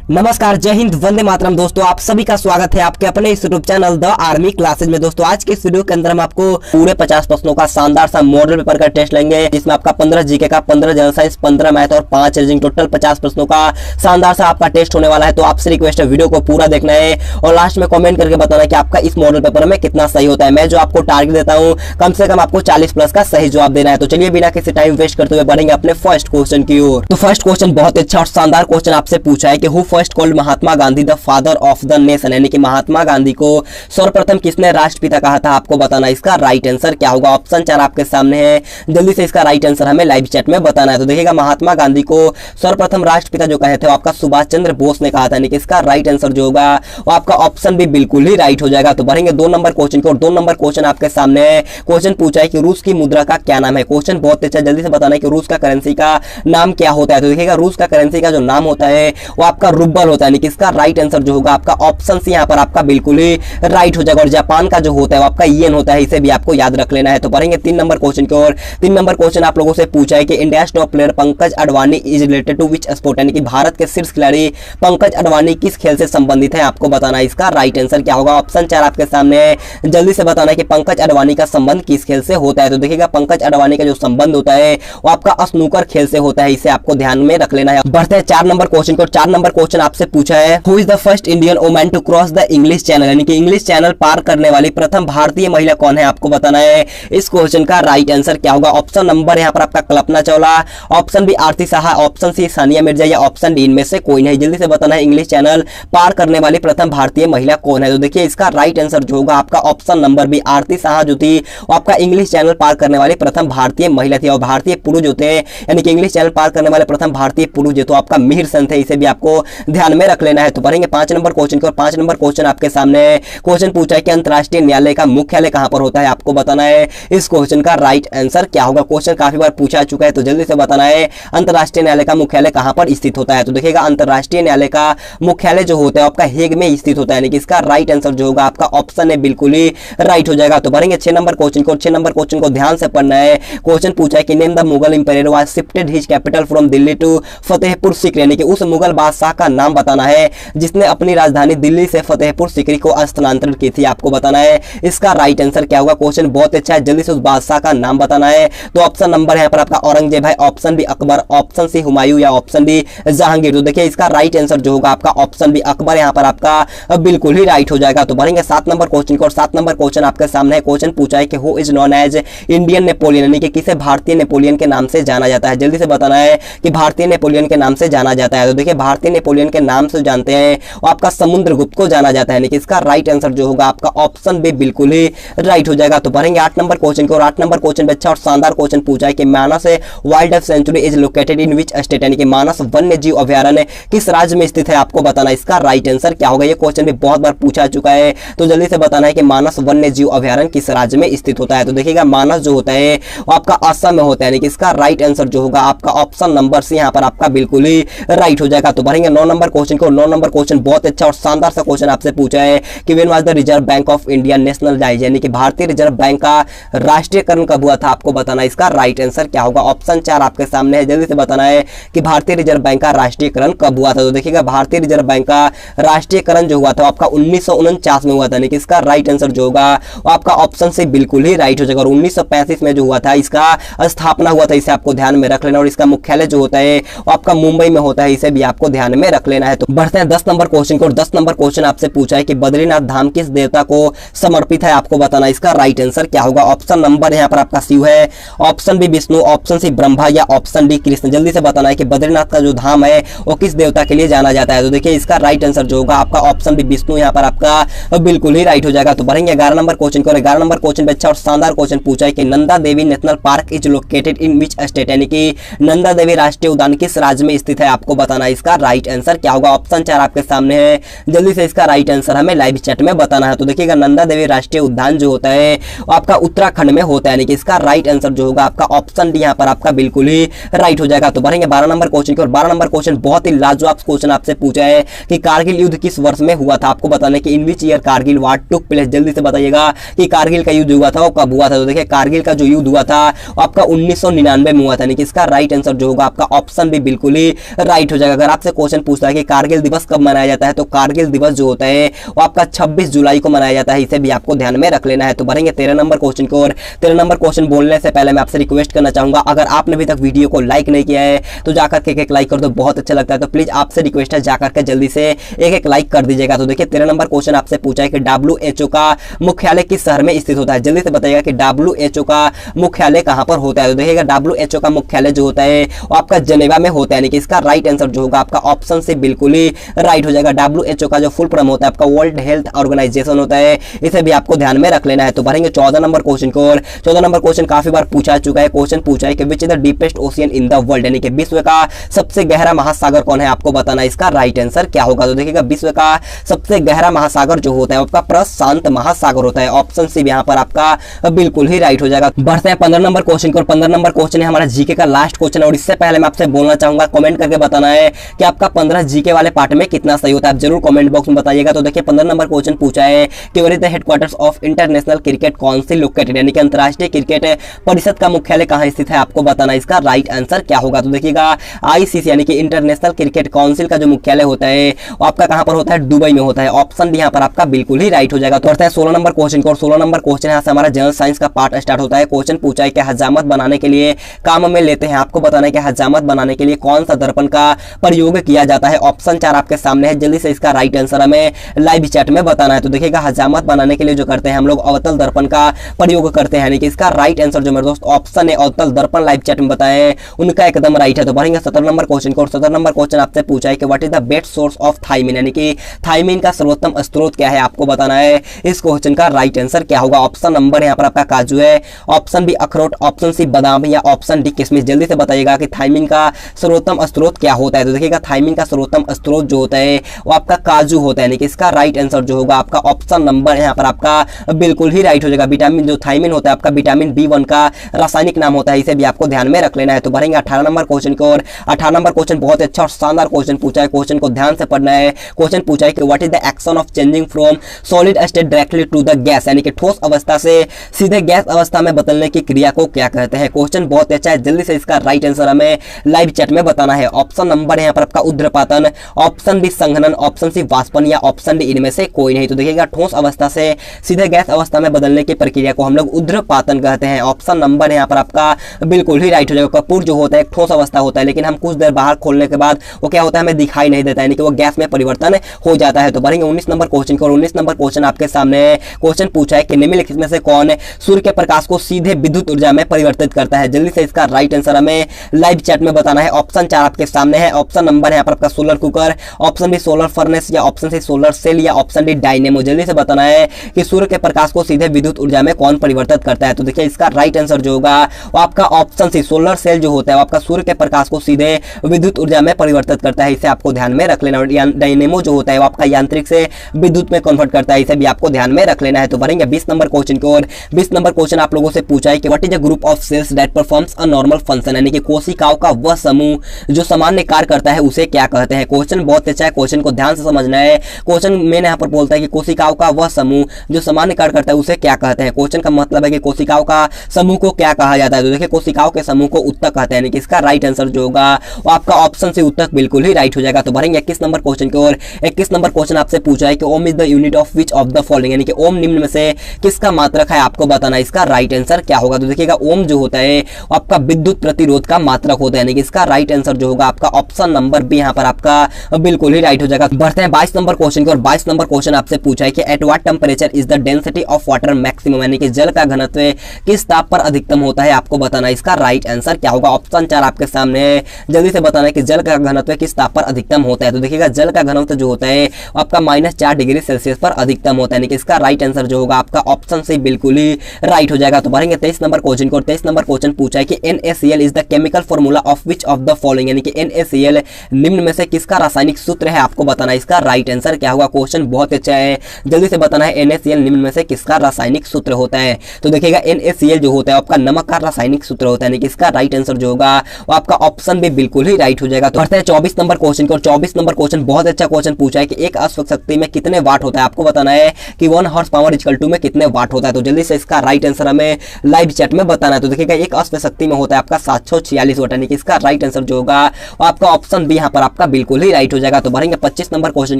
नमस्कार, जय हिंद, वंदे मातरम। दोस्तों आप सभी का स्वागत है आपके अपने इस YouTube channel the army classes में। दोस्तों आज के इस वीडियो के अंदर हम आपको पूरे 50 प्रश्नों का शानदार सा मॉडल पेपर का टेस्ट लेंगे, जिसमें आपका 15 जीके का, 15 जनरल साइंस, 15 मैथ और 5 रीजनिंग, टोटल 50 प्रश्नों का शानदार सा आपका टेस्ट होने वाला है। तो आपसे रिक्वेस्ट है वीडियो को पूरा देखना है और लास्ट में कॉमेंट करके बताना कि आपका इस मॉडल पेपर में कितना सही होता है। मैं जो आपको टारगेट देता हूँ कम से कम आपको 40 प्लस का सही जवाब देना है। तो चलिए बिना किसी टाइम वेस्ट करते हुए बढ़ेंगे अपने फर्स्ट क्वेश्चन की ओर। तो फर्स्ट क्वेश्चन बहुत अच्छा और शानदार क्वेश्चन आपसे पूछा है कि who first called Mahatma Gandhi the father of the nation, यानी कि महात्मा गांधी को सर्वप्रथम किसने राष्ट्रपिता कहा था, आपको बताना। इसका राइट आंसर क्या होगा? ऑप्शन 4 आपके सामने है, जल्दी से इसका राइट आंसर हमें लाइव चैट में बताना है। तो देखिएगा, महात्मा गांधी को सर्वप्रथम राष्ट्रपिता जो कहे थे वो आपका सुभाष चंद्र बोस ने कहा था, यानी कि इसका राइट आंसर जो होगा वो आपका ऑप्शन भी बिल्कुल ही राइट हो जाएगा। तो बढ़ेंगे 2 नंबर क्वेश्चन को, और 2 नंबर क्वेश्चन आपके सामने है। क्वेश्चन पूछा है कि रूस की मुद्रा का क्या नाम है। क्वेश्चन बहुत अच्छा, जल्दी से बताना है कि रूस का करेंसी का नाम क्या होता है। तो देखिएगा, रूस का करेंसी का जो नाम होता है वो आपका रूबल होता है, यानी कि इसका राइट आंसर जो होगा आपका ऑप्शन सी यहाँ पर आपका बिल्कुल ही राइट हो जाएगा। और जापान का जो होता है वो आपका येन होता है, इसे भी आपको याद रख लेना है। तो बढ़ेंगे 3 नंबर क्वेश्चन की ओर। 3 नंबर क्वेश्चन आप लोगों से पूछा है कि India top player Pankaj Advani is related to which sport, यानी कि भारत के शीर्ष खिलाड़ी पंकज अडवाणी किस खेल से संबंधित है, आपको बताना है। इसका राइट आंसर क्या होगा? ऑप्शन 4 आपके सामने है, जल्दी से बताना है कि पंकज अडवाणी का संबंध किस खेल से होता है। तो देखिएगा, पंकज अडवाणी का जो संबंध होता है वो आपका स्नूकर खेल से होता है, इसे आपको ध्यान में रख लेना है। बढ़ते हैं 4 नंबर क्वेश्चन को। 4 नंबर क्वेश्चन आपसे पूछा है who is the first Indian woman to cross the English Channel, यानी कि इंग्लिश चैनल पार करने वाली प्रथम भारतीय महिला कौन है, आपको बताना है। इस क्वेश्चन का राइट आंसर क्या होगा? ऑप्शन नंबर यहाँ पर आपका कल्पना चावला, ऑप्शन बी आरती साहा, ऑप्शन सी सानिया मिर्जा या ऑप्शन डी इनमें से कोई नहीं। जल्दी से बताना है इंग्लिश चैनल पार करने वाली प्रथम भारतीय महिला कौन है। तो देखिए, इसका राइट आंसर जो होगा आपका ऑप्शन नंबर बी आरती साहा जो थी वो आपका इंग्लिश चैनल पार करने वाली प्रथम भारतीय महिला थी। और भारतीय पुरुष जो थे, यानी कि इंग्लिश चैनल पार करने वाले प्रथम भारतीय पुरुष जो तो आपका मिहिर सेन थे, इसे भी आपको ध्यान में रख लेना है। तो बढ़ेंगे 5 नंबर क्वेश्चन को, और 5 नंबर क्वेश्चन आपके सामने है। क्वेश्चन पूछा है कि अंतरराष्ट्रीय न्यायालय का मुख्यालय कहां पर होता है, आपको बताना है। इस क्वेश्चन का राइट आंसर क्या होगा? क्वेश्चन काफी बार पूछा चुका है, तो जल्दी से बताना है अंतरराष्ट्रीय न्यायालय का मुख्यालय कहां पर स्थित होता है। तो देखिएगा, अंतरराष्ट्रीय न्यायालय का मुख्यालय जो होता है आपका हेग में स्थित होता है, यानी कि इसका राइट आंसर जो होगा आपका ऑप्शन है बिल्कुल ही राइट हो जाएगा। तो बढ़ेंगे 6 नंबर क्वेश्चन को। 6 नंबर क्वेश्चन को ध्यान से पढ़ना है। क्वेश्चन पूछा है कि name the Mughal emperor was shifted his capital from Delhi to Fatehpur Sikri, यानी कि उस मुगल बादशाह का नाम बताना है जिसने अपनी राजधानी दिल्ली से फतेहपुर सीकरी को स्थानांतरित की थी, आपको बताना है। इसका राइट आंसर क्या होगा? क्वेश्चन बहुत अच्छा है, जल्दी से उस बादशाह का नाम बताना है। तो ऑप्शन नंबर यहाँ पर आपका औरंगजेब है, option B Akbar, option C Humayun या ऑप्शन डी जहांगीर। तो देखिए, इसका राइट आंसर जो होगा आपका ऑप्शन बी अकबर यहाँ पर आपका बिल्कुल ही राइट हो जाएगा। तो बढ़ेंगे 7 नंबर क्वेश्चन को, और 7 नंबर क्वेश्चन आपके सामने है। क्वेश्चन पूछा है कि who is known as Indian Napoleon, यानी कि किसे भारतीय नेपोलियन के नाम से जाना जाता है। जल्दी से बताना है कि भारतीय नेपोलियन के नाम से जाना जाता है। तो देखिए, भारतीय नेपोलियन के नाम से जानते हैं वो आपका समुद्रगुप्त को जाना जाता है, यानी कि इसका राइट आंसर जो होगा आपका ऑप्शन भी बिल्कुल ही राइट हो जाएगा। तो बढ़ेंगे 8 नंबर क्वेश्चन को, और 8 नंबर क्वेश्चन अच्छा और शानदार क्वेश्चन पूछा है कि Manas wildlife sanctuary is located in which state, यानी कि मानस वन्य जीव अभयारण्य किस राज्य में स्थित है, आपको बताना। इसका राइट आंसर क्या होगा? ये क्वेश्चन भी बहुत बार पूछा चुका है, तो जल्दी से बताना है कि मानस वन्य जीव अभयारण्य किस राज्य में स्थित होता है। तो देखिएगा, मानस जो होता है वो आपका असम में होता है, यानी कि इसका राइट आंसर जो होगा आपका ऑप्शन नंबर सी यहाँ पर आपका बिल्कुल ही राइट हो जाएगा। तो बढ़ेंगे 9 नंबर क्वेश्चन को। 9 नंबर क्वेश्चन बहुत अच्छा और शानदार सा क्वेश्चन आपसे पूछा है कि when was the reserve bank of India nationalised, यानी कि भारतीय रिजर्व बैंक का राष्ट्रीयकरण कब हुआ था, आपको बताना। इसका राइट आंसर क्या होगा? ऑप्शन 4 आपके सामने है, जल्दी से बताना है कि भारतीय रिजर्व बैंक का राष्ट्रीयकरण कब हुआ था। तो देखिएगा, भारतीय रिजर्व बैंक का राष्ट्रीयकरण जो हुआ था आपका 1949 में हुआ था, यानी कि इसका राइट आंसर जो होगा वो आपका ऑप्शन से बिल्कुल ही राइट हो जाएगा। और 1935 में जो हुआ था इसका स्थापना हुआ था, इसे आपको ध्यान में रख लेना। और इसका मुख्यालय जो होता है वो आपका मुंबई में होता है, इसे भी आपको ध्यान में रख लेना है। तो बढ़ते हैं 10 नंबर क्वेश्चन को, और 10 नंबर क्वेश्चन आपसे पूछा है कि बद्रीनाथ धाम किस देवता को समर्पित है, आपको बताना। इसका राइट आंसर क्या होगा? ऑप्शन नंबर यहाँ पर आपका शिव है, option B Vishnu, option C Brahma या ऑप्शन डी कृष्ण। जल्दी से बताना है कि बद्रीनाथ का जो धाम है वो किस देवता के लिए जाना जाता है। तो देखिए, इसका राइट आंसर जो होगा आपका ऑप्शन बी विष्णु यहाँ पर आपका बिल्कुल ही राइट हो जाएगा। तो बढ़ेंगे 11 नंबर क्वेश्चन को। 11 नंबर क्वेश्चन पे अच्छा और शानदार क्वेश्चन पूछा है कि Nanda Devi national park is located in which state, यानी कि नंदा देवी राष्ट्रीय उद्यान किस राज्य में स्थित है, आपको बताना। इसका राइट आंसर क्या होगा? ऑप्शन 4 आपके सामने है, जल्दी से इसका राइट आंसर हमें लाइव चैट में बताना है। तो देखिएगा, नंदा देवी राष्ट्रीय उद्यान जो होता है वो आपका उत्तराखंड में होता है, यानी कि इसका राइट आंसर जो होगा आपका ऑप्शन डी यहाँ पर आपका बिल्कुल ही राइट हो जाएगा। तो बढ़ेंगे 12 नंबर क्वेश्चन की, और 12 नंबर क्वेश्चन बहुत ही लाजवाब क्वेश्चन आपसे पूछा है कि कारगिल युद्ध किस वर्ष में हुआ था, आपको बताना है कि in which year Kargil war took place. जल्दी से बताइएगा कि कारगिल का युद्ध हुआ था वो कब हुआ था। तो देखिए, कारगिल का जो युद्ध हुआ था वो आपका 1999 में हुआ था, यानी कि इसका राइट आंसर जो होगा आपका ऑप्शन भी बिल्कुल ही राइट हो जाएगा। अगर आपसे क्वेश्चन पूछता है कि कारगिल दिवस कब मनाया जाता है, तो कारगिल दिवस जो होता है वो आपका 26 जुलाई को मनाया जाता है। इसे भी आपको ध्यान में रख लेना है। तो बढ़ेंगे 13 नंबर क्वेश्चन को, और 13 नंबर क्वेश्चन बोलने से पहले मैं आपसे रिक्वेस्ट करना चाहूंगा, अगर आपने अभी तक वीडियो को लाइक नहीं किया है तो जाकर के एक लाइक कर दो, बहुत अच्छा लगता है। तो प्लीज आपसे रिक्वेस्ट है जाकर के जल्दी से एक लाइक कर दीजिएगा। तो देखिए 13 नंबर क्वेश्चन आपसे पूछा है कि WHO का मुख्यालय किस शहर में स्थित होता है, जल्दी से बताइएगा कि WHO का मुख्यालय कहां पर होता है। तो देखिएगा WHO का मुख्यालय जो होता है वो आपका जेनेवा में होता है, यानी कि इसका राइट आंसर जो होगा आपका ऑप्शन से बिल्कुल ही राइट हो जाएगा। WHO का जो फुल फॉर्म होता है आपका वर्ल्ड हेल्थ ऑर्गेनाइजेशन होता है, इसे भी आपको ध्यान में रख लेना है। तो बढ़ेंगे 14 नंबर क्वेश्चन को, और 14 नंबर क्वेश्चन काफी बार पूछा चुका है। क्वेश्चन पूछा है कि which is the deepest ocean in the world, यानी कि विश्व का सबसे गहरा महासागर कौन है, आपको बताना है इसका राइट आंसर क्या होगा। तो देखिएगा विश्व का सबसे गहरा महासागर जो होता है आपका प्रशांत महासागर होता है, ऑप्शन सी यहाँ पर आपका बिल्कुल ही राइट हो जाएगा। बढ़ते हैं 15 नंबर क्वेश्चन को, और 15 नंबर क्वेश्चन है हमारा जीके का लास्ट क्वेश्चन है। और इससे पहले मैं आपसे बोलना चाहूंगा, कमेंट करके बताना है कि आपका 15 जीके वाले पार्ट में कितना सही होता है, आप जरूर कमेंट बॉक्स में बताइएगा। तो देखिए 15 नंबर क्वेश्चन पूछा है कि where is the headquarters of International Cricket Council located, यानी कि अंतरराष्ट्रीय क्रिकेट परिषद का मुख्यालय कहां स्थित है, आपको बताना है इसका राइट आंसर क्या होगा। तो देखिएगा ICC यानी कि इंटरनेशनल क्रिकेट काउंसिल का जो मुख्यालय होता है वो आपका कहां पर होता है, दुबई में होता है, ऑप्शन भी यहाँ पर आपका बिल्कुल ही राइट हो जाएगा। तो 16 नंबर क्वेश्चन को, और 16 नंबर क्वेश्चन यहाँ से हमारा जनरल साइंस का पार्ट स्टार्ट होता है। क्वेश्चन पूछा है कि हजामत बनाने के लिए काम में लेते हैं, आपको बताना है कि हजामत बनाने के लिए कौन सा दर्पण का प्रयोग किया जाता है। ऑप्शन 4 आपके सामने है, जल्दी से इसका राइट आंसर हमें लाइव चैट में बताना है। तो देखिएगा हजामत बनाने के लिए जो करते हैं हम लोग अवतल दर्पण का प्रयोग करते हैं, यानी कि इसका राइट आंसर जो मेरे दोस्त ऑप्शन है अवतल दर्पण, लाइव चैट में बताएं उनका एकदम राइट है। तो बढ़ेंगे 17 नंबर क्वेश्चन को, और 17 नंबर क्वेश्चन आपसे पूछा है कि what is the best source of thiamine, यानी कि थायमिन का सर्वोत्तम स्रोत क्या है, आपको बताना है इस क्वेश्चन का राइट आंसर क्या होगा। ऑप्शन नंबर यहाँ पर आपका काजू है, ऑप्शन बी अखरोट, ऑप्शन सी बादाम या ऑप्शन डी किशमिश, जल्दी से बताइएगा कि थायमिन का सर्वोत्तम स्रोत क्या होता है। तो देखिएगा थायमिन का सर्वोत्तम स्रोत जो होता है वो आपका काजू होता है, यानी कि इसका राइट आंसर जो होगा आपका ऑप्शन नंबर यहाँ पर आपका बिल्कुल ही राइट हो जाएगा। विटामिन जो थायमिन होता है आपका विटामिन B1 का रासायनिक नाम होता है, इसे भी आपको ध्यान में रख लेना है। तो बढ़ेंगे 18 नंबर क्वेश्चन को, और 18 नंबर क्वेश्चन बहुत अच्छा और शानदार क्वेश्चन पूछा है, क्वेश्चन को ध्यान से पढ़ना है। क्वेश्चन पूछा है कि what is the action of changing from solid state directly to the gas, यानी कि ठोस अवस्था से सीधे गैस अवस्था में बदलने की क्रिया को क्या कहते हैं। क्वेश्चन बहुत अच्छा है, जल्दी से इसका राइट आंसर हमें लाइव चैट में बताना है। ऑप्शन नंबर यहाँ पर आपका ऊर्ध्वपातन, ऑप्शन बी संघनन, ऑप्शन सी वाष्पन या ऑप्शन डी इनमें से कोई नहीं। तो देखिएगा ठोस अवस्था से सीधे गैस अवस्था में बदलने की प्रक्रिया को हम लोग ऊर्ध्वपातन कहते हैं, ऑप्शन नंबर यहाँ पर आपका बिल्कुल ही राइट हो जाएगा। कपूर जो होता है एक ठोस अवस्था होता है, लेकिन हम कुछ देर बाहर खोलने के बाद वो क्या होता है हमें दिखाई नहीं देता है, यानी कि वो गैस में परिवर्तन हो जाता है। तो बढ़ेंगे 19 नंबर क्वेश्चन को, और 19 नंबर क्वेश्चन आपके सामने है। क्वेश्चन पूछा है कि निम्नलिखित में से कौन सूर्य के प्रकाश को सीधे विद्युत ऊर्जा में परिवर्तित करता है, जल्दी से इसका राइट आंसर हमें लाइव चैट में बताना है। ऑप्शन 4 आपके सामने है, ऑप्शन नंबर यहाँ पर आपका solar cooker, option B solar furnace या ऑप्शन सी सोलर सेल या ऑप्शन डी डायनेमो, जल्दी से बताना है कि सूर्य के प्रकाश को सीधे विद्युत ऊर्जा में कौन परिवर्तित करता है। तो देखिए इसका राइट आंसर जो होगा वो आपका ऑप्शन सी सोलर सेल जो होता है वो आपका सूर्य के प्रकाश को सीधे विद्युत ऊर्जा में परिवर्तित करता है, इसे आपको ध्यान में रख लेना। और डायनेमो जो होता है वो आपका यांत्रिक से विद्युत में कन्वर्ट करता है, इसे भी आपको ध्यान में रख लेना है। तो बढ़ेंगे 20 नंबर क्वेश्चन को, और 20 नंबर क्वेश्चन आप लोगों से पूछा है कि what is a group of cells that performs a normal function, यानी कि कोशिकाओं का वह समूह जो सामान्य कार्य करता है उसे क्या कहते हैं। क्वेश्चन बहुत अच्छा है, क्वेश्चन को ध्यान से समझना है। क्वेश्चन मैंने यहाँ पर बोलता है कि कोशिकाओं का वह समूह जो सामान्य कार्य करता है उसे क्या कहते हैं। क्वेश्चन का मतलब है कि कोशिकाओं का समूह को क्या कहा जाता है। तो देखिए कोशिकाओं के समूह को उत्तक कहते हैं, यानी कि इसका राइट आंसर जो होगा वो आपका ऑप्शन से उत्तक बिल्कुल ही राइट हो जाएगा। तो बढ़ेंगे 21 नंबर क्वेश्चन की ओर। 21 नंबर क्वेश्चन आपसे पूछा है कि ohm is the unit of which of the following, यानी कि ओम निम्न में से किसका मात्रक है, आपको बताना इसका राइट आंसर क्या होगा। तो देखिएगा ओम जो होता है वो आपका विद्युत प्रतिरोध का मात्रक होता है, यानी कि इसका राइट आंसर जो होगा आपका ऑप्शन नंबर बी यहाँ पर आपका बिल्कुल ही राइट हो जाएगा। बढ़ते हैं 22 नंबर क्वेश्चन की ओर। 22 नंबर क्वेश्चन आपसे पूछा है कि at what temperature is the density of water maximum, यानी कि जल का घनत्व किस ताप पर अधिकतम होता है, आपको बताना इसका राइट आंसर क्या होगा। ऑप्शन 4 आपके सामने है, जल्दी से बताना है कि जल का घनत्व किस ताप पर अधिकतम होता है। तो देखिएगा जल का घनत्व जो होता है आपका -4 डिग्री सेल्सियस पर अधिकतम होता है, यानी कि इसका राइट आंसर जो होगा आपका ऑप्शन से बिल्कुल ही राइट हो जाएगा। तो बढ़ेंगे 23 नंबर क्वेश्चन को। 23 नंबर क्वेश्चन पूछा है कि NaCl is the chemical formula of which of the following, यानी कि NaCl निम्न में से किसका रासायनिक सूत्र है, आपको बताना इसका राइट आंसर क्या होगा। क्वेश्चन बहुत अच्छा है, जल्दी से बताना है NaCl निम्न में से किसका रासायनिक सूत्र होता है। तो देखिएगा NaCl जो होता है आपका नमक का रासायनिक सूत्र होता है, यानी कि इसका राइट आंसर जो होगा वो आपका ऑप्शन भी बिल्कुल ही राइट हो जाएगा। तो बढ़ते हैं 24 नंबर क्वेश्चन को। 24 नंबर क्वेश्चन बहुत अच्छा क्वेश्चन पूछा है कि एक अश्वक शक्ति में कितने वाट होता है, आपको बताना है कि 1 हॉर्स पावर इक्वल टू में कितने वाट होता है। तो जल्दी से इसका राइट आंसर हमें लाइव चैट में बताना है। तो देखिएगा एक अश्व शक्ति में होता है आपका 746 वाट, यानी कि इसका राइट आंसर जो होगा वो आपका ऑप्शन बी यहाँ पर आपका बिल्कुल ही राइट हो जाएगा। तो बढ़ेंगे 25 नंबर क्वेश्चन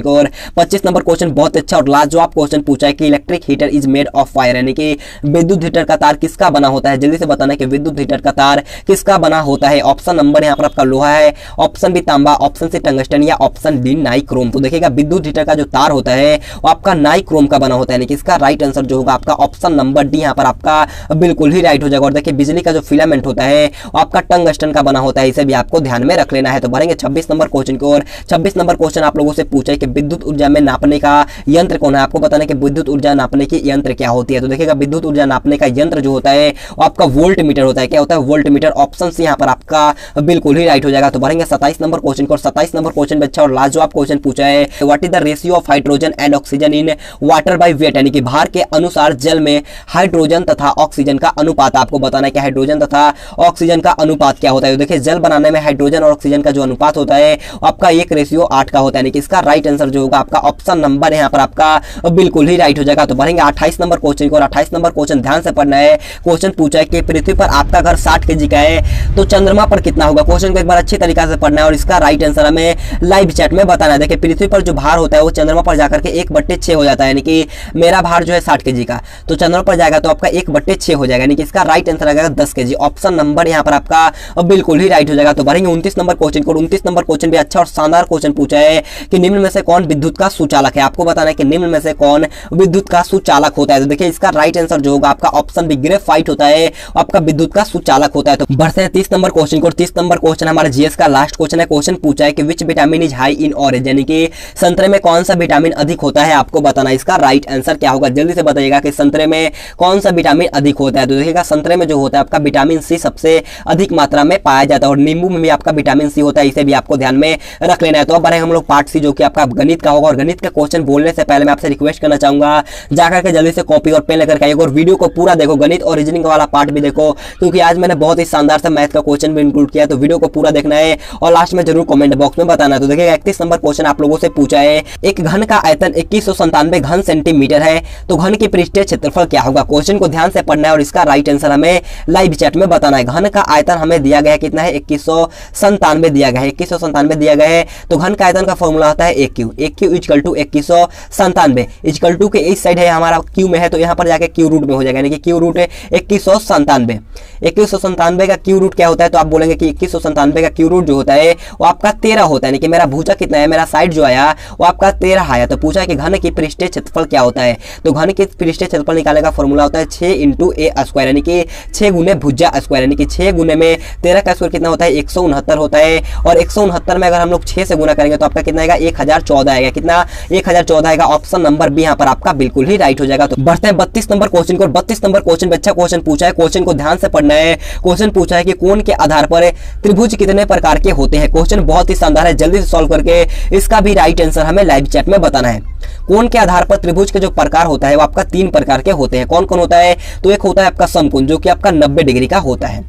को, और 25 नंबर क्वेश्चन बहुत अच्छा और लाजवाब क्वेश्चन पूछा है कि electric heater is made of fire, यानी कि विद्युत हीटर का तार किसका बना होता है। जल्दी से बताना कि विद्युत हीटर का तार किसका बना होता है। ऑप्शन नंबर यहाँ पर आपका लोहा है, ऑप्शन बी तांबा, ऑप्शन सी टंगस्टन, या ऑप्शन डी नाइक्रोम। तो देखिएगा विद्युत हीटर का जो तार होता है वो आपका नाइक्रोम का बना होता है, यानी कि इसका राइट आंसर जो होगा आपका ऑप्शन नंबर डी यहाँ पर आपका बिल्कुल ही राइट हो जाएगा। और देखिए बिजली का जो फिलामेंट होता है वो आपका टंगस्टन का बना होता है, इसे भी आपको ध्यान में रख लेना है। तो बढ़ेंगे 26 नंबर क्वेश्चन की ओर। 26 नंबर क्वेश्चन आप लोगों से पूछा है कि विद्युत ऊर्जा में नापने का यंत्र कौन है। आपको बताना है कि विद्युत ऊर्जा नापने की यंत्र क्या होती है। तो देखिएगा विद्युत ऊर्जा नापने का यंत्र जो होता है वो आपका वोल्ट मीटर होता है। क्या होता है? Volt meter. ऑप्शन सी यहाँ पर आपका बिल्कुल ही राइट हो जाएगा। तो बढ़ेंगे 27 नंबर क्वेश्चन को। 27 नंबर क्वेश्चन में अच्छा और लाजवाब क्वेश्चन पूछा है, what is the ratio of hydrogen and oxygen in water by weight, यानी कि भार के अनुसार जल में हाइड्रोजन तथा ऑक्सीजन का अनुपात। आपको बताना है कि हाइड्रोजन तथा ऑक्सीजन का अनुपात क्या होता है। तो देखिए जल बनाने में हाइड्रोजन और ऑक्सीजन का जो अनुपात होता है आपका 1:8 का होता है, यानी कि इसका राइट आंसर जो होगा आपका ऑप्शन नंबर यहाँ पर आपका बिल्कुल ही राइट हो जाएगा। तो बढ़ेंगे 28 नंबर क्वेश्चन को, और 28 नंबर क्वेश्चन ध्यान से पढ़ना है। क्वेश्चन पूछा है कि पृथ्वी पर आपका घर 60 kg का है तो चंद्रमा पर कितना होगा। क्वेश्चन को एक बार अच्छी तरीके से पढ़ना है और इसका राइट आंसर हमें लाइव चैट में बताना है। देखिए पृथ्वी पर जो भार होता है वो चंद्रमा पर जाकर के 1/6 हो जाता है, यानी कि मेरा भार जो है 60 kg का, तो चंद्रमा पर जाएगा तो आपका 1/6 हो जाएगा, यानी कि इसका राइट आंसर आ जाएगा 10 kg। ऑप्शन नंबर यहाँ पर आपका बिल्कुल ही राइट हो जाएगा। तो बढ़ेंगे 29 नंबर क्वेश्चन को। 29 नंबर क्वेश्चन भी अच्छा और शानदार क्वेश्चन पूछा है कि निम्न में से कौन विद्युत का सुचालक है। आपको बताना है कि निम्न में से कौन विद्युत का सुचालक होता है। तो देखिए इसका राइट आंसर जो होगा आपका ऑप्शन बी ग्रेफाइट होता है, आपका विद्युत का सुचालक होता है। तो बढ़ते हैं 30 नंबर क्वेश्चन को। 30 नंबर क्वेश्चन हमारे जीएस का लास्ट क्वेश्चन है। क्वेश्चन पूछा है कि which vitamin is high in orange, यानी कि संतरे में कौन सा विटामिन अधिक होता है। आपको बताना है इसका राइट आंसर क्या होगा। जल्दी से बताइएगा कि संतरे में कौन सा विटामिन अधिक होता है। तो देखिएगा संतरे में जो होता है आपका विटामिन सी सबसे अधिक मात्रा में पाया जाता है, और नींबू में भी आपका विटामिन सी होता है, इसे भी आपको ध्यान में रख लेना है। तो अब बढ़े हम लोग पार्ट सी जो कि आपका गणित का होगा। और गणित का क्वेश्चन बोलने से पहले मैं आपसे रिक्वेस्ट करना चाहूंगा जाकर के जल्दी से कॉपी और पेन लेकर के आइएगा और वीडियो को पूरा देखो, गणित और रीजनिंग वाला पार्ट भी देखो, क्योंकि आज मैंने बहुत ही शानदार सा मैथ का क्वेश्चन भी इंक्लूड किया है। तो वीडियो को पूरा देखना है और लास्ट में जरूर कमेंट बॉक्स में बताना है। तो देखिएगा 31 नंबर क्वेश्चन आप लोगों से पूछा है, एक घन का आयतन 2197 घन सेंटीमीटर है तो घन की पृष्ठीय क्षेत्रफल क्या होगा। क्वेश्चन को ध्यान से पढ़ना है और इसका राइट आंसर हमें लाइव चैट में बताना है। घन का आयतन हमें दिया गया है कितना है, 2197 दिया गया है, 2197 दिया गया है। तो घन का आयतन का फॉर्मूला होता है AQ, AQ equal to 2197, equal to के इस साइड है हमारा Q में है तो यहाँ पर जाके Q रूट में हो जाएगा, यानी कि Q रूट है 2197। 2197 का Q रूट क्या होता है, तो आप बोलेंगे कि 2197 का Q रूट जो होता है वो आपका 13 होता है, यानी कि मेरा भुजा कितना है, मेरा साइड जो आया वो आपका 13 आया। तो पूछा है कि घन की पृष्ठीय क्षेत्रफल क्या होता है। तो घन की पृष्ठीय क्षेत्रफल निकालने का फॉर्मूला होता है 6 × a², यानी कि 6 गुने भुजा स्क्वायर, यानी कि 6 गुने में 13 का स्क्वायर कितना होता है, 169 होता है। और 169 में अगर हम लोग 6 से गुना करेंगे तो आपका कितना आएगा, 1014 आएगा। कितना, 1014 आएगा। ऑप्शन नंबर बी यहाँ पर आपका बिल्कुल ही राइट हो जाएगा। तो बढ़ते हैं 32 नंबर क्वेश्चन को। 32 नंबर क्वेश्चन अच्छा क्वेश्चन पूछा है, क्वेश्चन को ध्यान से पढ़ना है। क्वेश्चन पूछा है कि कोण के आधार पर त्रिभुज कितने प्रकार के होते हैं। क्वेश्चन बहुत ही शानदार है, जल्दी से सॉल्व करके इसका भी राइट आंसर हमें लाइव चैट में बताना है। कोण के आधार पर त्रिभुज के जो प्रकार होता है वो आपका 3 प्रकार के होते हैं। कौन कौन होता है, तो एक होता है आपका समकोण जो कि आपका 90 डिग्री का होता है,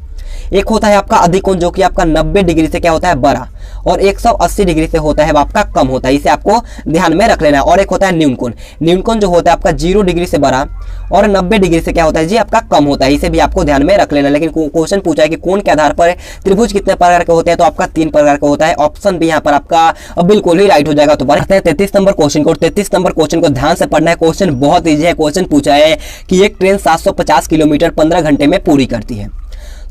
एक होता है आपका अधिकोण जो कि आपका 90 डिग्री से क्या होता है, बड़ा, और 180 डिग्री से होता है वो आपका कम होता है, इसे आपको ध्यान में रख लेना है। और एक होता है न्यूनकोण, न्यूनकोण जो होता है आपका 0 डिग्री से बड़ा और 90 डिग्री से क्या होता है जी, आपका कम होता है, इसे भी आपको ध्यान में रख लेना है। लेकिन क्वेश्चन पूछा है कि कोण के आधार पर त्रिभुज कितने प्रकार के होते हैं, तो आपका 3 प्रकार का होता है। ऑप्शन भी यहाँ पर आपका बिल्कुल ही राइट हो जाएगा। तो बढ़ते हैं 33 नंबर क्वेश्चन को। 33 नंबर क्वेश्चन को ध्यान से पढ़ना है, क्वेश्चन बहुत ईजी है। क्वेश्चन पूछा है कि एक ट्रेन 750 किलोमीटर 15 घंटे में पूरी करती है,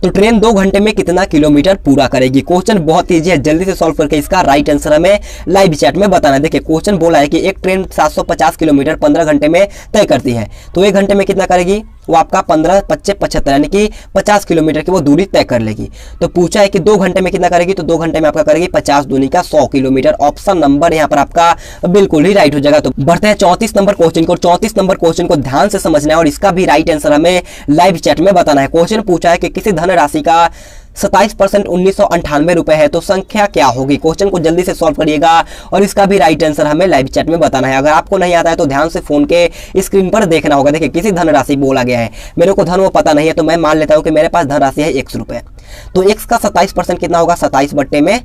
तो ट्रेन 2 घंटे में कितना किलोमीटर पूरा करेगी। क्वेश्चन बहुत ईजी है, जल्दी से सॉल्व करके इसका राइट आंसर हमें लाइव चैट में बताना है। देखिए क्वेश्चन बोला है कि एक ट्रेन 750 किलोमीटर 15 घंटे में तय करती है, तो 1 घंटे में कितना करेगी, वो आपका 15 25 75 यानी कि 50 किलोमीटर की वो दूरी तय कर लेगी। तो पूछा है कि 2 घंटे में कितना करेगी, तो 2 घंटे में आपका करेगी 50 दूनी का 100 किलोमीटर। ऑप्शन नंबर यहाँ पर आपका बिल्कुल ही राइट हो जाएगा। तो बढ़ते हैं 34 नंबर क्वेश्चन को। 34 नंबर क्वेश्चन को ध्यान से समझना है और इसका भी राइट आंसर हमें लाइव चैट में बताना है। क्वेश्चन पूछा है कि किसी धनराशि का 27% 1998 रुपए है, तो संख्या क्या होगी। क्वेश्चन को जल्दी से सॉल्व करिएगा और इसका भी राइट आंसर हमें लाइव चैट में बताना है। अगर आपको नहीं आता है तो ध्यान से फोन के स्क्रीन पर देखना होगा। देखिए किसी धनराशि बोला गया है, मेरे को धन वो पता नहीं है, तो मैं मान लेता हूं कि मेरे पास धनराशि है 100 रुपए, तो x का 27% कितना होगा, 27 बट्टे में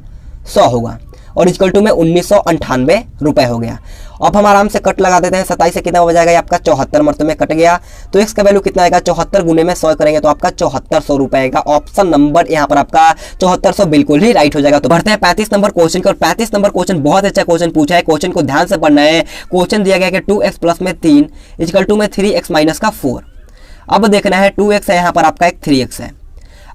100 होगा। और इक्वल टू में 1998 रुपए हो गया। अब हम आराम से कट लगा देते हैं। 27 से कितना हो जाएगा, ये आपका 74 मरतबे में कट गया। तो x का वैल्यू कितना आएगा, 74 गुने में 100 करेंगे तो आपका 7400 रुपए आएगा। ऑप्शन नंबर यहाँ पर आपका 7400 बिल्कुल ही राइट हो जाएगा। तो बढ़ते हैं 35 नंबर क्वेश्चन को। 35 नंबर क्वेश्चन बहुत अच्छा क्वेश्चन पूछा है। क्वेश्चन को ध्यान से पढ़ना है। क्वेश्चन दिया गया कि 2x प्लस में 3 इक्वल टू में 3x माइनस का 4। अब देखना है 2x है, यहाँ पर आपका एक 3x है।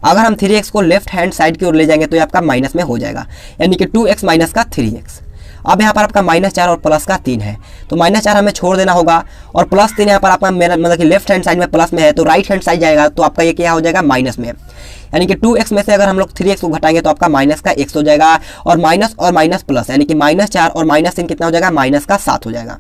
अगर हम 3x को लेफ्ट हैंड साइड की ओर ले जाएंगे तो ये आपका माइनस में हो जाएगा, यानी कि 2x माइनस का 3x। अब यहाँ पर आपका -4 और प्लस का 3 है, तो -4 हमें छोड़ देना होगा और +3 यहाँ पर आपका मेरा मतलब कि लेफ्ट हैंड साइड में प्लस में है, तो राइट हैंड साइड जाएगा तो आपका ये क्या हो जाएगा, माइनस में। यानी कि 2x में से अगर हम लोग 3x को घटाएंगे तो आपका माइनस का x हो जाएगा, और माइनस प्लस यानी कि -4 और -3 कितना हो जाएगा, माइनस का 7 हो जाएगा।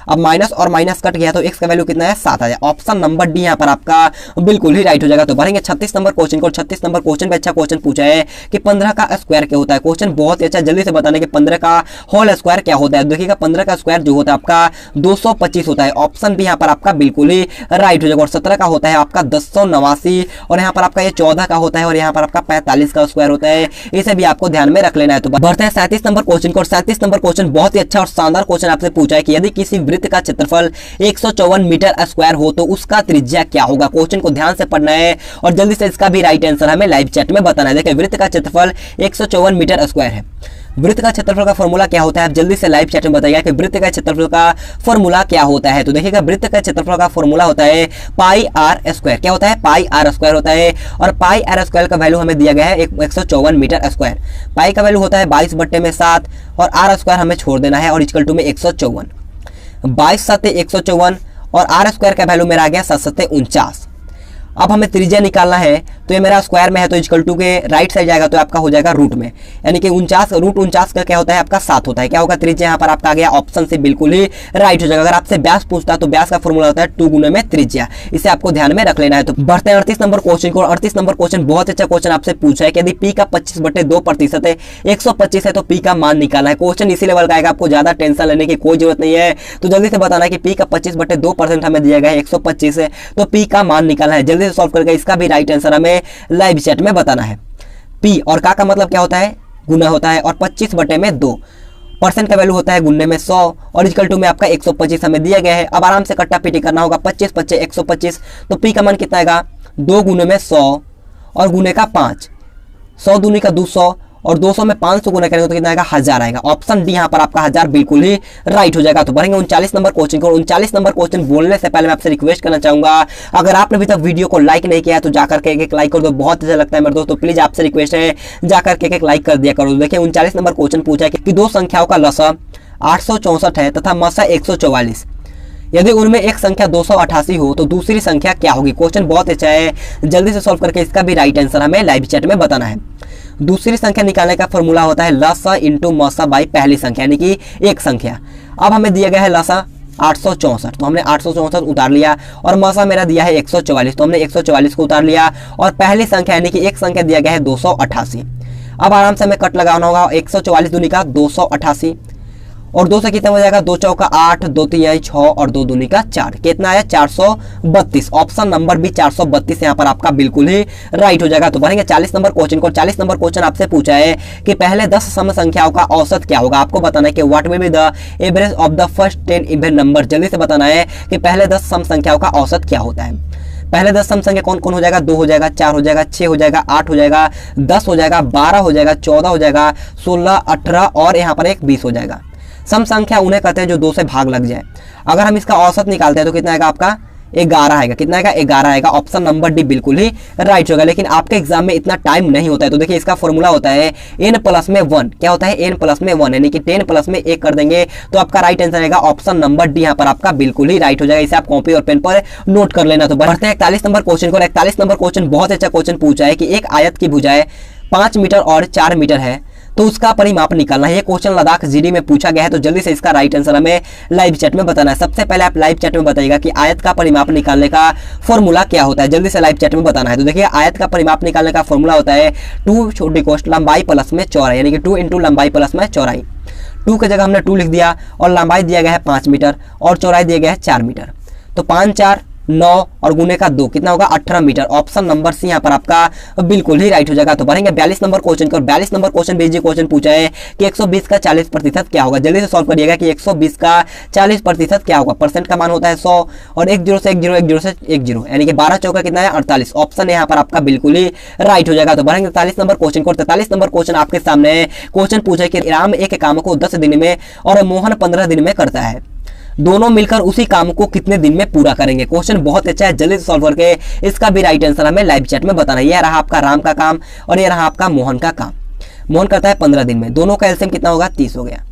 अब माइनस और माइनस कट गया तो x का वैल्यू कितना है, 7 आ जाए। ऑप्शन नंबर डी यहाँ पर आपका बिल्कुल ही राइट हो जाएगा। तो भरेंगे 36 नंबर क्वेश्चन को। 36 नंबर क्वेश्चन पे अच्छा क्वेश्चन पूछा है कि 15 का स्क्वायर क्या होता है। क्वेश्चन बहुत ही अच्छा, जल्दी से बताने कि 15 का होल स्क्वायर क्या होता है। देखिएगा 15 का स्क्वायर जो होता है आपका 225 होता है। ऑप्शन भी यहाँ पर आपका बिल्कुल ही राइट हो जाएगा। और 17 का होता है आपका 1089, और यहाँ पर आपका ये 14 का होता है, और यहाँ पर आपका 45 का स्क्वायर होता है। इसे भी आपको ध्यान में रख लेना है। तो बढ़ते हैं 37 नंबर क्वेश्चन को। 37 नंबर क्वेश्चन बहुत ही अच्छा और शानदार क्वेश्चन आपसे पूछा है कि यदि किसी वृत्त का क्षेत्रफल 154 मीटर स्क्वायर हो तो उसका त्रिज्या क्या होगा। क्वेश्चन को ध्यान से पढ़ना है और जल्दी से इसका भी राइट आंसर हमें लाइव चैट में बताना है। देखिए वृत्त का क्षेत्रफल 154 मीटर स्क्वायर है। वृत्त का क्षेत्रफल का फॉर्मूला क्या होता है, आप जल्दी से लाइव चैट में बताइएगा कि वृत्त का क्षेत्रफल का फॉर्मूला क्या होता है। तो देखिएगा वृत्त का क्षेत्रफल का फॉर्मूला होता है पाई आर स्क्वायर। क्या होता है, पाई आर स्क्वायर होता है। और पाई आर स्क्वायर का वैल्यू हमें दिया गया है 154 मीटर स्क्वायर। पाई का वैल्यू होता है 22/7 और आर स्क्वायर हमें छोड़ देना है और इक्वल टू में 154। 22 7 154 और आर स्क्वायर का वैल्यू मेरा आ गया 7 7 49। अब हमें त्रिज्या निकालना है, तो ये मेरा स्क्वायर में है तो इक्वल टू के राइट साइड जाएगा तो आपका हो जाएगा रूट में, यानी कि 49 रूट 49 का क्या होता है आपका 7 होता है। क्या होगा, त्रिज्या यहाँ पर आपका आ गया। ऑप्शन से बिल्कुल ही राइट हो जाएगा। अगर आपसे व्यास पूछता है तो व्यास का फॉर्मूला होता है 2 गुने में त्रिज्या। इसे आपको ध्यान में रख लेना है। तो बढ़ते हैं 38 नंबर क्वेश्चन को। 38 नंबर क्वेश्चन बहुत अच्छा क्वेश्चन आपसे पूछा है कि यदि पी का 25/2% है, 125 है तो पी का मान निकालना है। क्वेश्चन इसी लेवल का आएगा, आपको ज्यादा टेंशन लेने की कोई जरूरत नहीं है। तो जल्दी से बताना है कि पी का 25/2% हमें दिया गया है 125 है, तो पी का मान निकालना है। जल्दी से सॉल्व करके इसका भी राइट आंसर हमें लाइव चैट में बताना है। पी और का मतलब क्या होता है, गुना होता है, और 25/2 परसेंट का वैल्यू होता है गुन्ने में 100 और इक्वल टू में आपका 125 हमें दिया गया है। अब आराम से कट्टा पीटी करना होगा। 25 25 125, तो पी का मान कितना आएगा, 2 गुने में 100 और गुने का 5, 100 दूनी का 200 और 200 में 500 गुना करेंगे तो कितना आएगा, 1000 आएगा। ऑप्शन डी यहाँ पर आपका 1000 बिल्कुल ही राइट हो जाएगा। तो बढ़ेंगे 39 नंबर क्वेश्चन को। 39 नंबर क्वेश्चन बोलने से पहले मैं आपसे रिक्वेस्ट करना चाहूंगा, अगर आपने अभी तक वीडियो को लाइक नहीं किया है तो जाकर के एक लाइक कर दो। बहुत अच्छा लगता है मेरे दोस्तों, प्लीज आपसे रिक्वेस्ट है जाकर के एक लाइक कर दिया करो। देखिए 39 नंबर क्वेश्चन पूछा है कि दो संख्याओं का लसा 864 है तथा मसा 144, यदि उनमें एक संख्या 288 हो तो दूसरी संख्या क्या होगी। क्वेश्चन बहुत अच्छा है, जल्दी से सॉल्व करके इसका भी राइट आंसर हमें लाइव चैट में बताना है। दूसरी संख्या निकालने का फॉर्मूला होता है लसा इंटू मसा बाई पहली संख्या, यानी कि एक संख्या। अब हमें दिया गया है लसा 864, तो हमने 864 उतार लिया, और मसा मेरा दिया है 144, तो हमने 144 को उतार लिया, और पहली संख्या यानी कि एक संख्या दिया गया है 288। अब आराम से हमें कट लगाना होगा। 144 दूनी का 288 और 2 से कितना हो जाएगा, 2 चौका 8, 2 तिहाई 6 और 2 दूनी का 4, कितना आया 432। ऑप्शन नंबर भी 432 यहाँ पर आपका बिल्कुल ही राइट हो जाएगा। तो बढ़ेंगे 40 नंबर क्वेश्चन को। 40 नंबर क्वेश्चन आपसे पूछा है कि पहले 10 सम संख्याओं का औसत क्या होगा। आपको बताना है कि what will be the average of the first 10 even number. जल्दी से बताना है कि पहले 10 सम संख्याओं का औसत क्या होता है। पहले 10 सम संख्या कौन कौन हो जाएगा, 2 हो जाएगा, 4 हो जाएगा, 6 हो जाएगा, 8 हो जाएगा, 10 हो जाएगा, 12 हो जाएगा, 14 हो जाएगा, 16, 18 और यहाँ पर एक 20 हो जाएगा। सम संख्या उन्हें कहते हैं जो 2 से भाग लग जाए। अगर हम इसका औसत निकालते हैं तो कितना आएगा आपका, 11 आएगा। कितना आएगा, 11 आएगा। ऑप्शन नंबर डी बिल्कुल ही राइट होगा। लेकिन आपके एग्जाम में इतना टाइम नहीं होता है, तो देखिए इसका फॉर्मूला होता है n प्लस में 1। क्या होता है, n प्लस में 1, यानी कि 10 प्लस में 1 कर देंगे तो आपका राइट आंसर आएगा ऑप्शन नंबर डी। यहाँ पर आपका बिल्कुल ही राइट हो जाएगा। इसे आप कॉपी और पेन पर नोट कर लेना। तो बढ़ते हैं 41 नंबर क्वेश्चन को। 41 नंबर क्वेश्चन बहुत अच्छा क्वेश्चन पूछा है कि एक आयत की भुजाएं 5 मीटर और 4 मीटर है तो उसका परिमाप निकालना है। ये क्वेश्चन लद्दाख जीडी में पूछा गया है, तो जल्दी से इसका राइट आंसर हमें लाइव चैट में बताना है। सबसे पहले आप लाइव चैट में बताइएगा कि आयत का परिमाप निकालने का फॉर्मूला क्या होता है। जल्दी से लाइव चैट में बताना है। तो देखिए आयत का परिमाप निकालने का फॉर्मूला होता है 2 छोटी कोष्ठ लंबाई प्लस में चौड़ाई, यानी कि 2 इंटू लंबाई प्लस में चौड़ाई। 2 की जगह हमने 2 लिख दिया और लंबाई दिया गया है 5 मीटर और चौड़ाई दिया गया है 4 मीटर। तो 5 4 9 और गुने का 2 कितना होगा 18 मीटर। ऑप्शन नंबर सी यहाँ पर आपका बिल्कुल ही राइट हो जाएगा। तो बढ़ेंगे 42 नंबर क्वेश्चन को। 42 नंबर क्वेश्चन बीजी क्वेश्चन पूछा है कि 120 का 40% क्या होगा। जल्दी से सॉल्व करिएगा कि 120 का 40% क्या होगा। परसेंट का मान होता है 100 और 1 0 से 1 0 1 0 से 1 0 यानी कि 12 चौका कितना है 48। ऑप्शन यहाँ पर आपका बिल्कुल ही राइट हो जाएगा। तो बढ़ेंगे 43 नंबर क्वेश्चन को। 43 नंबर क्वेश्चन आपके सामने है। क्वेश्चन पूछा है कि राम एक काम को 10 दिन में और मोहन 15 दिन में करता है, दोनों मिलकर उसी काम को कितने दिन में पूरा करेंगे। क्वेश्चन बहुत अच्छा है, जल्दी से सॉल्व करके इसका भी राइट आंसर हमें लाइव चैट में बताना है। यह रहा आपका राम का काम और यह रहा आपका मोहन का काम। मोहन करता है 15 दिन में, दोनों का एलसीएम कितना होगा 30 हो गया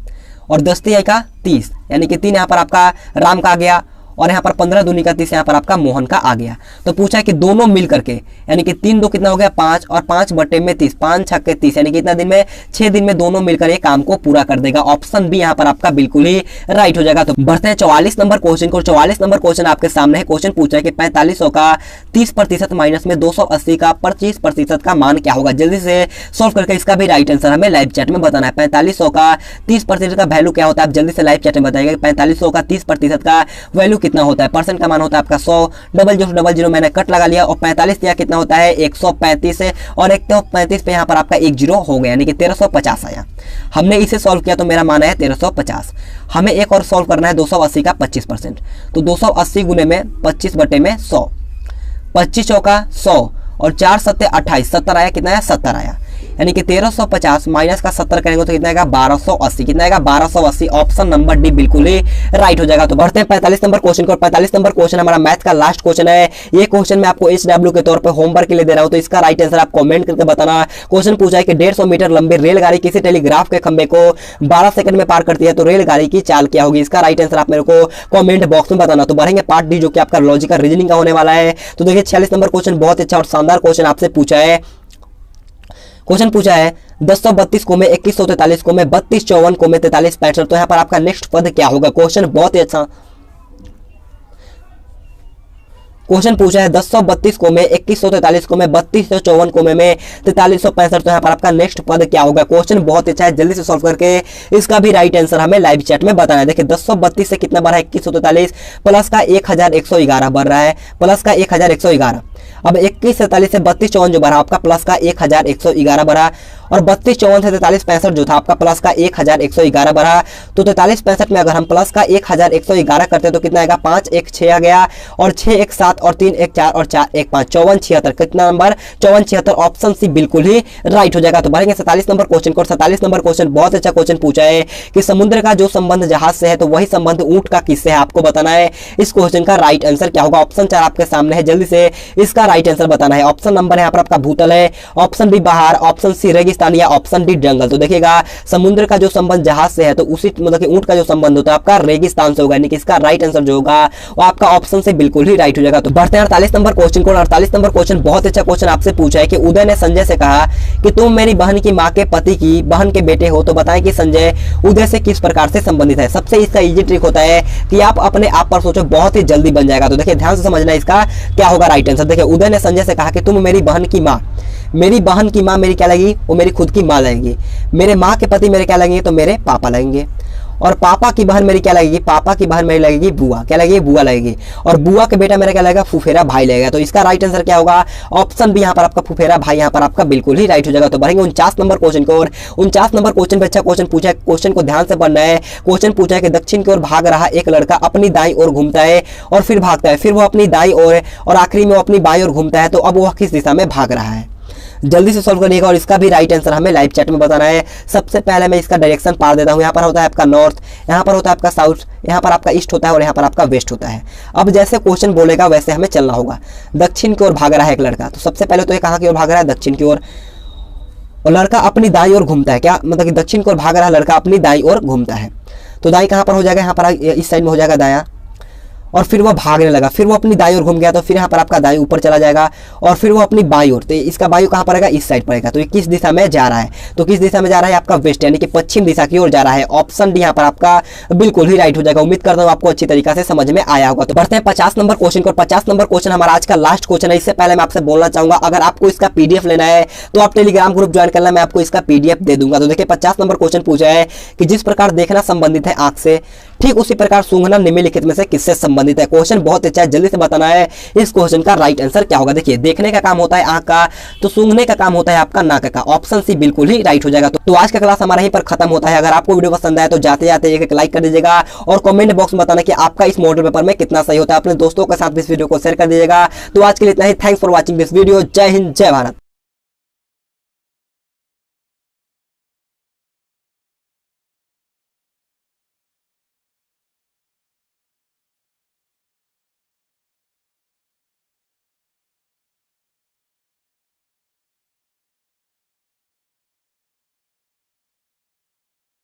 और 10 तिहाई का 30 यानी कि 3 यहाँ पर आपका राम का आ गया और यहाँ पर 15 दूनी का 30 यहाँ पर आपका मोहन का आ गया। तो पूछा है कि दोनों मिल करके यानी कि 3 2 कितना हो गया 5 और 5 बटे में 30, 5 छक्के 30 यानी कि कितना दिन में 6 दिन में दोनों मिलकर ये काम को पूरा कर देगा। ऑप्शन बी यहाँ पर आपका बिल्कुल ही राइट हो जाएगा। तो बढ़ते हैं 44 नंबर क्वेश्चन को। 44 नंबर क्वेश्चन आपके सामने है। क्वेश्चन पूछा है कि 4500 का 30% माइनस में 280 का 25% का मान क्या होगा। जल्दी से सॉल्व करके इसका भी राइट आंसर हमें लाइव चैट में बताना है। 4500 का 30% का वैल्यू क्या होता है, आप जल्दी से लाइव चैट में बताइएगा। 4500 का 30% का वैल्यू कितना होता है। परसेंट का मान होता है आपका 100, डबल 0 मैंने कट लगा लिया और 45 दिया कितना होता है 135 है और 135 पे यहाँ पर आपका 1 0 हो गया यानी कि 1350 आया। हमने इसे सॉल्व किया तो मेरा मान है 1350। हमें एक और सॉल्व करना है 280 का 25%। तो 280 गुने में 25 बटे में 100, 25 चौका 100 और 4 सत्ते 28, 70 आया। कितना आया 70 आया यानी कि 1350 माइनस का 70 करेंगे तो कितना आएगा 1280। कितना आएगा 1280। ऑप्शन नंबर डी बिल्कुल ही राइट हो जाएगा। तो बढ़ते हैं 45 नंबर क्वेश्चन को। 45 नंबर क्वेश्चन हमारा मैथ का लास्ट क्वेश्चन है। ये क्वेश्चन मैं आपको HW के तौर पे होमवर्क के लिए दे रहा हूं, तो इसका राइट आंसर आप कमेंट करके बताना। क्वेश्चन पूछा है कि 150 मीटर लंबी रेलगाड़ी किसी टेलीग्राफ के खंभे को 12 सेकंड में पार करती है, तो रेलगाड़ी की चाल क्या होगी। इसका राइट आंसर आप मेरे को कमेंट बॉक्स में बताना। तो बढ़ेंगे पार्ट डी जो कि आपका लॉजिकल रीजनिंग का होने वाला है। तो देखिए 46 नंबर क्वेश्चन बहुत अच्छा और शानदार क्वेश्चन आपसे पूछा है। क्वेश्चन पूछा है 1032 को में 2143 को में 3254 को में 4365, तो यहाँ पर आपका नेक्स्ट पद क्या होगा। क्वेश्चन बहुत ही अच्छा क्वेश्चन पूछा है 1032 को में 2143 को में 3254 को में 4365, तो यहाँ पर आपका नेक्स्ट पद क्या होगा। क्वेश्चन बहुत अच्छा है, जल्दी से सॉल्व करके इसका भी राइट आंसर हमें लाइव चैट में बताना है। देखिए 1032 से कितना बढ़ा है 2143 प्लस का 1111 बढ़ रहा है, प्लस का 1111। अब 2143 से 3254 जो बढ़ा आपका प्लस का 1111 बढ़ा और 3254 से 4365 जो था आपका प्लस का 1111 बढ़ा। तो 4365 में अगर हम प्लस का 1111 करते तो कितना आएगा 5 1 6 आ गया और 6 1 7 और 3 1 4 और 4 1 5 54 76। कितना नंबर 54 76। ऑप्शन सी बिल्कुल ही राइट हो जाएगा। तो बढ़ेंगे 47 नंबर क्वेश्चन को। 47 नंबर क्वेश्चन बहुत अच्छा क्वेश्चन पूछा है कि समुद्र का जो संबंध जहाज से है तो वही संबंध ऊंट का किससे है, आपको बताना है। इस क्वेश्चन का राइट आंसर क्या होगा। ऑप्शन 4 आपके सामने है, जल्दी से इसका राइट आंसर बताना है। ऑप्शन नंबर यहाँ पर आपका भूतल है, ऑप्शन बी पहाड़, ऑप्शन सी रेगिस्तान या ऑप्शन डी जंगल। तो देखिएगा समुद्र का जो संबंध जहाज से है तो उसी मतलब कि ऊंट का जो संबंध होता है आपका रेगिस्तान से होगा, यानी कि इसका राइट आंसर जो होगा वो आपका ऑप्शन से बिल्कुल ही राइट हो जाएगा। तो बढ़ते हैं 48 नंबर क्वेश्चन को। 48 नंबर क्वेश्चन बहुत अच्छा क्वेश्चन आपसे पूछा है कि उदय ने संजय से कहा कि तुम मेरी बहन की माँ के पति की बहन के बेटे हो, तो बताएं कि संजय उदय से किस प्रकार से संबंधित है। सबसे इसका इजी ट्रिक होता है कि आप अपने आप पर सोचो, बहुत ही जल्दी बन जाएगा। तो देखिए ध्यान से समझना इसका क्या होगा राइट आंसर। देखिए उदय ने संजय से कहा कि तुम मेरी बहन की माँ, मेरी बहन की माँ मेरी क्या लगेगी, वो मेरी खुद की माँ लगेगी। मेरे माँ के पति मेरे क्या लगेंगे, तो मेरे पापा लगेंगे। और पापा की बहन मेरी क्या लगेगी, पापा की बहन मेरी लगेगी बुआ, क्या लगेगी बुआ लगेगी। और बुआ के बेटा मेरा क्या लगेगा, फुफेरा भाई लगेगा। तो इसका राइट आंसर क्या होगा, ऑप्शन बी यहाँ पर आपका फुफेरा भाई यहाँ पर आपका बिल्कुल ही राइट हो जाएगा। तो बढ़ेंगे 49 नंबर क्वेश्चन को। और 49 नंबर क्वेश्चन पे अच्छा क्वेश्चन पूछा है, क्वेश्चन को ध्यान से पढ़ना है। क्वेश्चन पूछा है कि दक्षिण की ओर भाग रहा एक लड़का अपनी दाई ओर घूमता है और फिर भागता है, फिर वो अपनी दाई ओर और आखिरी में वो अपनी बाई ओर घूमता है, तो अब वह किस दिशा में भाग रहा है। जल्दी से सॉल्व करिएगा और इसका भी राइट आंसर हमें लाइव चैट में बताना है। सबसे पहले मैं इसका डायरेक्शन पार देता हूँ। यहाँ पर होता है आपका नॉर्थ, यहाँ पर होता है आपका साउथ, यहाँ पर आपका ईस्ट होता है और यहाँ पर आपका वेस्ट होता है। अब जैसे क्वेश्चन बोलेगा वैसे हमें चलना होगा। दक्षिण की ओर भाग रहा है एक लड़का, तो सबसे पहले तो ये कहाँ की ओर भाग रहा है, दक्षिण की ओर। और लड़का अपनी दाई ओर घूमता है, क्या मतलब कि दक्षिण की ओर भाग रहा है लड़का, अपनी दाई ओर घूमता है। तो दाई कहाँ पर हो जाएगा, यहाँ पर इस साइड में हो जाएगा दाया। और फिर वो भागने लगा, फिर वो अपनी दाई ओर घूम गया, तो फिर यहाँ पर आपका दाई ऊपर चला जाएगा और फिर वो अपनी बाई ओर, तो इसका बाई कहाँ पड़ेगा, इस साइड पड़ेगा। तो ये किस दिशा में जा रहा है, तो किस दिशा में जा रहा है, आपका वेस्ट यानी कि पश्चिम दिशा की ओर जा रहा है। ऑप्शन डी यहाँ पर आपका बिल्कुल ही राइट हो जाएगा। उम्मीद करता हूँ आपको अच्छी तरीके से समझ में आया होगा। तो बढ़ते हैं 50 नंबर क्वेश्चन को। 50 नंबर क्वेश्चन हमारा आज का लास्ट क्वेश्चन है। इससे पहले मैं आपसे बोलना चाहूंगा, अगर आपको इसका पीडीएफ लेना है तो आप टेलीग्राम ग्रुप ज्वाइन करना, मैं आपको इसका पीडीएफ दे दूंगा। तो देखिए 50 नंबर क्वेश्चन पूछा है कि जिस प्रकार देखना संबंधित है आंख से, ठीक उसी प्रकार सूंघना निम्नलिखित में से किससे संबंधित संबंधित है। क्वेश्चन बहुत अच्छा है, जल्दी से बताना है इस क्वेश्चन का राइट आंसर क्या होगा। देखिए, देखने का काम होता है आंख का, तो सूंघने का काम होता है आपका नाक का। ऑप्शन सी बिल्कुल ही राइट हो जाएगा। तो आज का क्लास हमारा यहीं पर खत्म होता है। अगर आपको वीडियो पसंद आए तो जाते जाते एक लाइक कर दीजिएगा और कमेंट बॉक्स में बताना कि आपका इस मॉडल पेपर में कितना सही होता है। अपने दोस्तों के साथ इस वीडियो को शेयर कर दीजिएगा। तो आज के लिए इतना ही। Thanks for watching this video. जय हिंद, जय भारत।